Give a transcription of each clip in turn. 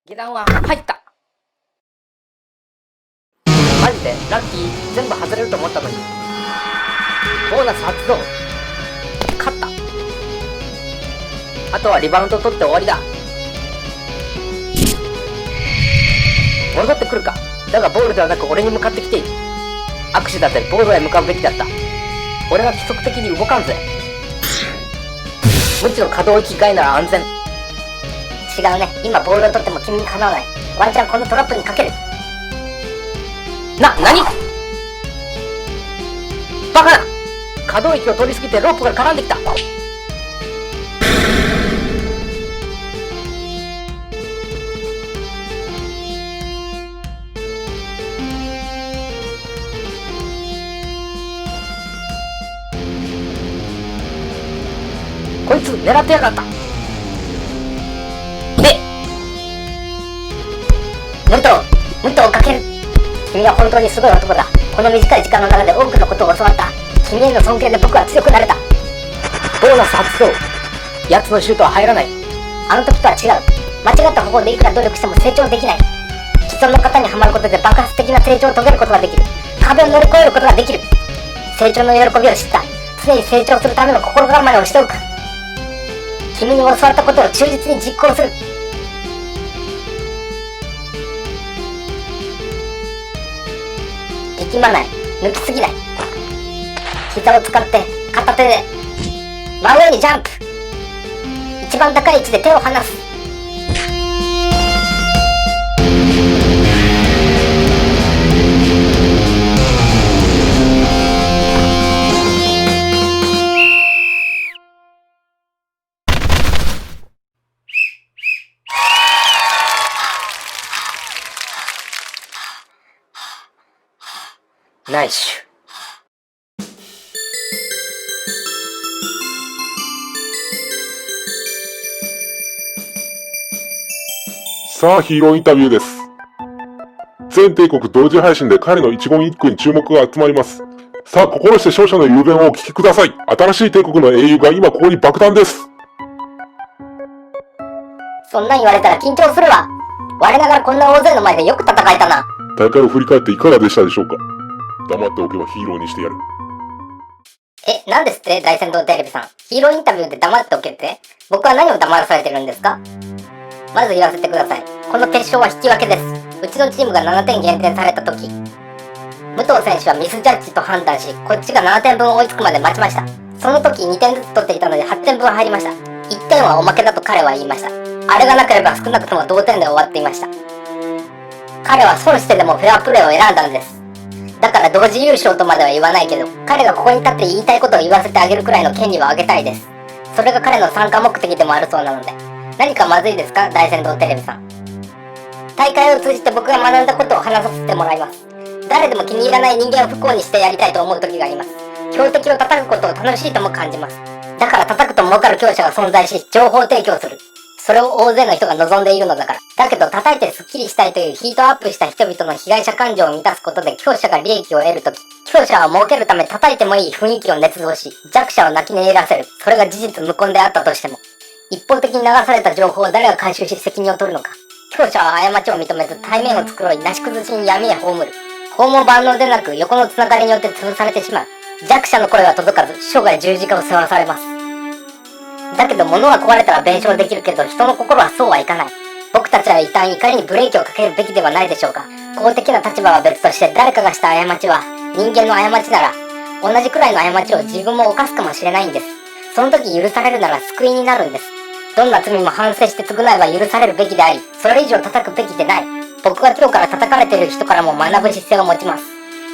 下段は入った。マジでラッキー。全部外れると思ったのにボーナス発動。勝った。あとはリバウンド取って終わりだ。戻ってくるか。だがボールではなく俺に向かってきている。握手だってボールへ向かうべきだった。俺は規則的に動かんぜ。無知の可動域外なら安全。違うね。今ボールを取っても君にかなわない。ワンチャンこのトラップにかける。何バカな。可動域を取りすぎてロープが絡んできた。こいつ狙ってやがった。ムトをかける。君は本当にすごい男だ。この短い時間の中で多くのことを教わった。君への尊敬で僕は強くなれた。ボーナス発動。奴のシュートは入らない。あの時とは違う。間違った方法でいくら努力しても成長できない。既存の型にはまることで爆発的な成長を遂げることができる。壁を乗り越えることができる。成長の喜びを知った。常に成長するための心構えをしておく。君に教わったことを忠実に実行する。力まない。抜きすぎない。膝を使って片手で真上にジャンプ。一番高い位置で手を離す。ナイス。さあ、ヒーローインタビューです。全帝国同時配信で彼の一言一句に注目が集まります。さあ、心して勝者の雄弁をお聞きください。新しい帝国の英雄が今ここに爆弾です。そんなん言われたら緊張するわ。我ながらこんな大勢の前でよく戦えたな。大会を振り返っていかがでしたでしょうか。黙っておけばヒーローにしてやる。なんですって大仙堂テレビさん。ヒーローインタビューで黙っておけって？僕は何を黙らされてるんですか？まず言わせてください。この決勝は引き分けです。うちのチームが7点減点された時、武藤選手はミスジャッジと判断し、こっちが7点分追いつくまで待ちました。その時2点ずつ取っていたので8点分入りました。1点はおまけだと彼は言いました。あれがなければ少なくとも同点で終わっていました。彼は損してでもフェアプレーを選んだんです。だから同時優勝とまでは言わないけど、彼がここに立って言いたいことを言わせてあげるくらいの権利をあげたいです。それが彼の参加目的でもあるそうなので。何かまずいですか、大仙堂テレビさん。大会を通じて僕が学んだことを話させてもらいます。誰でも気に入らない人間を不幸にしてやりたいと思う時があります。強敵を叩くことを楽しいとも感じます。だから叩くと儲かる強者が存在し、情報提供する。それを大勢の人が望んでいるのだから。だけど叩いてスッキリしたいというヒートアップした人々の被害者感情を満たすことで強者が利益を得るとき、強者は儲けるため叩いてもいい雰囲気を捏造し、弱者を泣き寝入らせる。それが事実無根であったとしても。一方的に流された情報を誰が回収し責任を取るのか。強者は過ちを認めず対面を繕い、なし崩しに闇へ葬る。訪問万能でなく横のつながりによって潰されてしまう。弱者の声は届かず生涯十字架を背負わされます。だけど物は壊れたら弁償できるけど人の心はそうはいかない。僕たちは一旦怒りにブレーキをかけるべきではないでしょうか。公的な立場は別として誰かがした過ちは人間の過ちなら同じくらいの過ちを自分も犯すかもしれないんです。その時許されるなら救いになるんです。どんな罪も反省して償えば許されるべきであり、それ以上叩くべきでない。僕は今日から叩かれている人からも学ぶ姿勢を持ちます。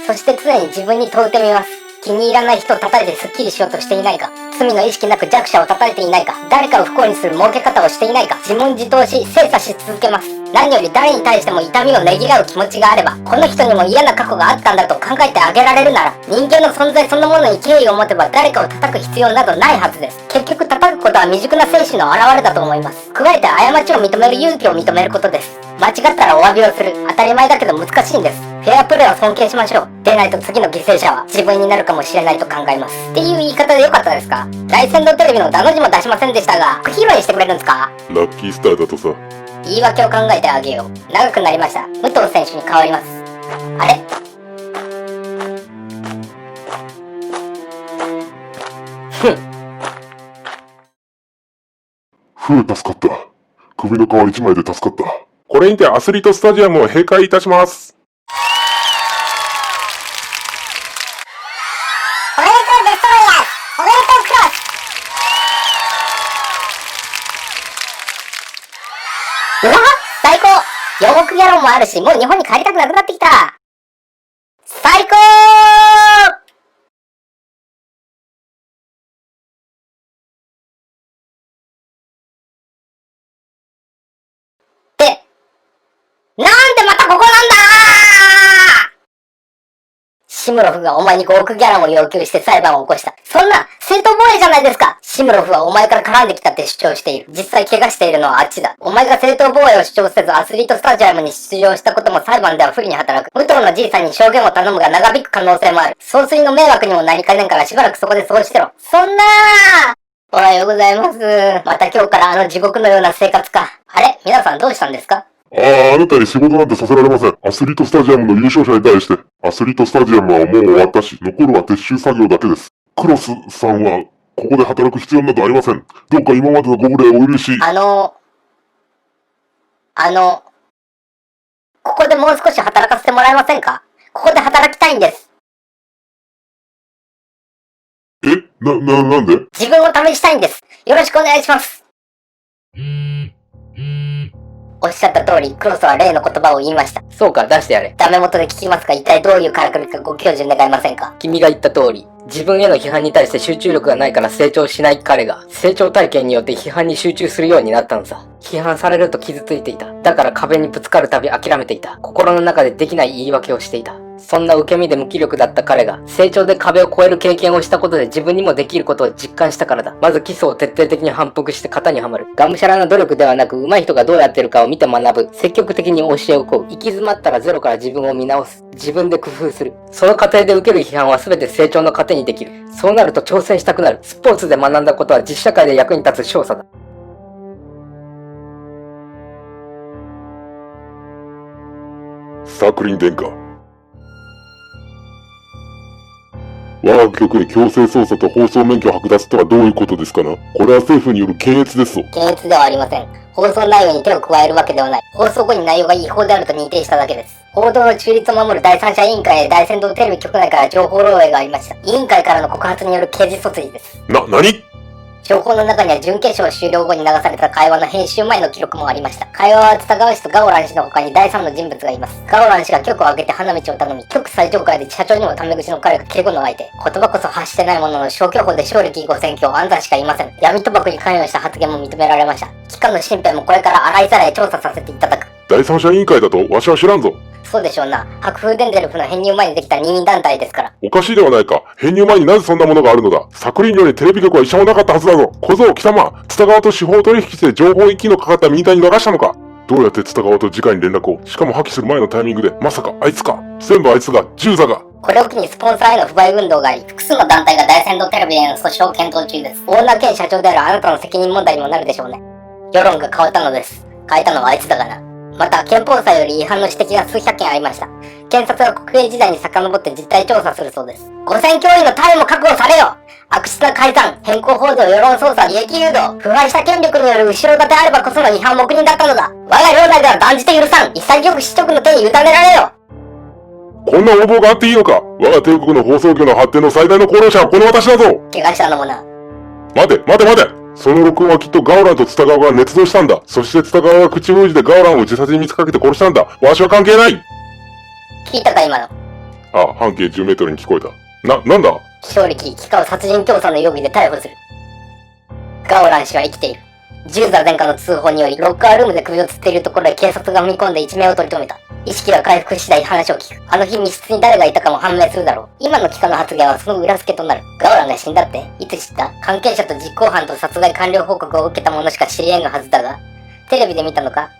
そして常に自分に問うてみます。気に入らない人を叩いてスッキリしようとしていないか、罪の意識なく弱者を叩いていないか、誰かを不幸にする儲け方をしていないか、自問自答し精査し続けます。何より誰に対しても痛みをねぎらう気持ちがあれば、この人にも嫌な過去があったんだと考えてあげられるなら、人間の存在そのものに敬意を持てば誰かを叩く必要などないはずです。結局叩くことは未熟な精神の表れだと思います。加えて過ちを認める勇気を認めることです。間違ったらお詫びをする。当たり前だけど難しいんです。フェアプレーを尊敬しましょう。でないと次の犠牲者は自分になるかもしれないと考えます。っていう言い方でよかったですか？大仙堂テレビのダの字も出しませんでしたが、ヒーローにしてくれるんですか？ラッキースターだとさ。言い訳を考えてあげよう。長くなりました。武藤選手に変わります。あれ助かった。首の皮一枚で助かった。これにてアスリートスタジアムを閉会いたします。おめでとうデストロイヤー、おめでとうクロス。うわ、最高。4億ギャロンもあるし、もう日本に帰りたくなくなってきた。最高。なんでまたここなんだー。シムロフがお前に5億ギャランを要求して裁判を起こした。そんな、正当防衛じゃないですか。シムロフはお前から絡んできたって主張している。実際怪我しているのはあっちだ。お前が正当防衛を主張せずアスリートスタジアムに出場したことも裁判では不利に働く。武藤のじいさんに証言を頼むが長引く可能性もある。総帥の迷惑にもなりかねんからしばらくそこで過ごしてろ。そんなー。おはようございます。また今日からあの地獄のような生活か。あれ皆さんどうしたんですか？あなたに仕事なんてさせられません。アスリートスタジアムの優勝者に対して、アスリートスタジアムはもう終わったし、残るは撤収作業だけです。クロスさんは、ここで働く必要などありません。どうか今までのご無礼をお許し。ここでもう少し働かせてもらえませんか？ここで働きたいんです。なんで？自分を試したいんです。よろしくお願いします。おっしゃった通り、クロスは例の言葉を言いました。そうか、出してやれ。ダメ元で聞きますが、一体どういうからくりかご教授願いませんか？君が言った通り、自分への批判に対して集中力がないから成長しない彼が、成長体験によって批判に集中するようになったのさ。批判されると傷ついていた。だから壁にぶつかるたび諦めていた。心の中でできない言い訳をしていた。そんな受け身で無気力だった彼が、成長で壁を越える経験をしたことで自分にもできることを実感したからだ。まず基礎を徹底的に反復して型にはまる。がむしゃらな努力ではなく、上手い人がどうやってるかを見て学ぶ。積極的に教えを請う。行き詰まったらゼロから自分を見直す。自分で工夫する。その過程で受ける批判は全て成長の糧にできる。そうなると挑戦したくなる。スポーツで学んだことは実社会で役に立つ証左だ。サークリン殿下。我が局へ強制捜査と放送免許を剥奪とはどういうことですかな？これは政府による検閲ですぞ。検閲ではありません。放送内容に手を加えるわけではない。放送後に内容が違法であると認定しただけです。報道の中立を守る第三者委員会へ大仙堂テレビ局内から情報漏洩がありました。委員会からの告発による刑事訴追です。何？情報の中には準決勝終了後に流された会話の編集前の記録もありました。会話は津田川氏とガオラン氏の他に第三の人物がいます。ガオラン氏が局を開けて花道を頼み、局最上階で社長にもタメ口の彼が警護の相手。言葉こそ発してないものの消去法で勝力5000強安西しかいません。闇賭博に関与した発言も認められました。機関の身辺もこれから洗いざらい調査させていただく。第三者委員会だとわしは知らんぞ。そうでしょうな。白風デンゼルフの編入前にできた任意団体ですから。おかしいではないか。編入前になぜそんなものがあるのだ。作林寮にテレビ局は一社もなかったはずだぞ。小僧貴様、津田川と司法取引して情報一気のかかったミニターに流したのか。どうやって津田川と直に連絡を、しかも破棄する前のタイミングで、まさかあいつか。全部あいつが、銃座が。これを機にスポンサーへの不買運動があり、複数の団体が大仙堂テレビへの訴訟を検討中です。オーナー兼社長であるあなたの責任問題にもなるでしょうね。世論が変わったのです。変えたのはあいつだがな。また、憲法裁より違反の指摘が数百件ありました。検察は国営時代に遡って実態調査するそうです。5000教員の逮捕も確保されよ。悪質な改ざん、変更報道、世論操作、利益誘導、腐敗した権力による後ろ盾あればこその違反黙認だったのだ。我が領内では断じて許さん。潔く市直の手に委ねられよ。こんな横暴があっていいのか。我が帝国の放送業の発展の最大の功労者はこの私だぞ。怪我したのもな。待て。その録音はきっとガオランとツタガワが捏造したんだ。そしてツタガワが口封じでガオランを自殺に見せかけて殺したんだ。わしは関係ない。聞いたか今の。あ、半径10メートルに聞こえた。なんだ？勝力、機関殺人教唆の容疑で逮捕する。ガオラン氏は生きている。銃座殿下の通報により、ロッカールームで首を吊っているところへ警察が踏み込んで一命を取り留めた。意識が回復次第話を聞く。あの日密室に誰がいたかも判明するだろう。今の機関の発言はその裏付けとなる。ガオランが死んだって？いつ知った？関係者と実行犯と殺害完了報告を受けた者しか知り得ぬはずだが、テレビで見たのか？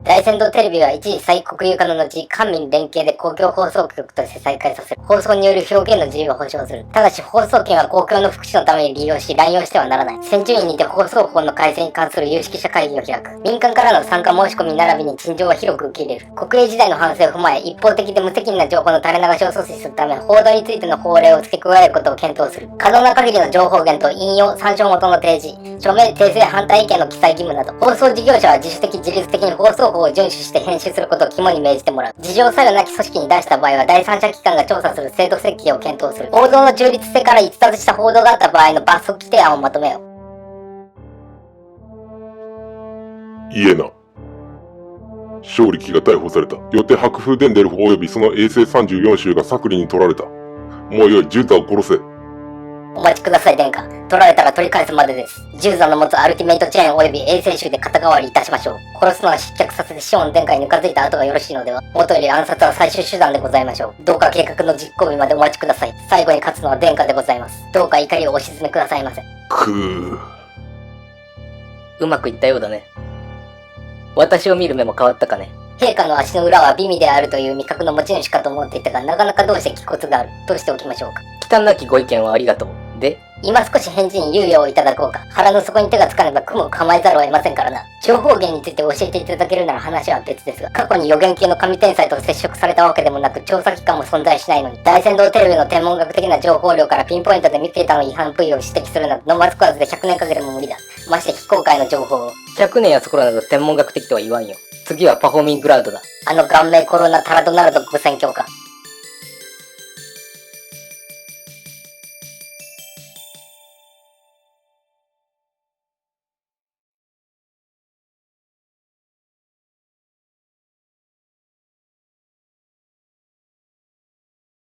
第大仙堂テレビは一時再国有化の後、官民連携で公共放送局として再開させる。放送による表現の自由を保障する。ただし放送権は公共の福祉のために利用し、乱用してはならない。先順位にて放送法の改正に関する有識者会議を開く。民間からの参加申し込み並びに陳情は広く受け入れる。国営時代の反省を踏まえ、一方的で無責任な情報の垂れ流しを阻止するため、報道についての法令を付け加えることを検討する。可能な限りの情報源と引用、参照元の提示、署名、訂正、反対意見の記載義務など、放送事業者は自主的自律的に放送法を遵守して編集することを肝に銘じてもらう。事情作用なき組織に出した場合は、第三者機関が調査する制度設計を検討する。報道の中立性から逸脱した報道があった場合の罰則規定案をまとめよう。イエナ。勝力が逮捕された。よって白風伝デルフ及びその衛星34州がサクリに取られた。もうよい、ジューザを殺せ。お待ちください、殿下。取られたら取り返すまでです。ジューザの持つアルティメイトチェーン及び衛星州で肩代わりいたしましょう。殺すのは失脚させてシオン殿下にぬかづいた後がよろしいのでは。元より暗殺は最終手段でございましょう。どうか計画の実行日までお待ちください。最後に勝つのは殿下でございます。どうか怒りをお鎮めくださいませ。うまくいったようだね。私を見る目も変わったかね。陛下の足の裏は美味であるという味覚の持ち主かと思っていたが、なかなかどうして気骨があるとしておきましょうか。忌憚なきご意見はありがとう。で、今少し返事に猶予をいただこうか。腹の底に手がつかねば雲を構えざるを得ませんからな。情報源について教えていただけるなら話は別ですが、過去に予言系の神天才と接触されたわけでもなく、調査機関も存在しないのに、大仙堂テレビの天文学的な情報量からピンポイントで見つけたの違反部位を指摘するなど、ノマス食わずで100年かけても無理だ。まして非公開の情報を。100年やそこらなど天文学的とは言わんよ。次はパフォーミングクラウドだ。あの顔面コロナタラドナルド国選挙か。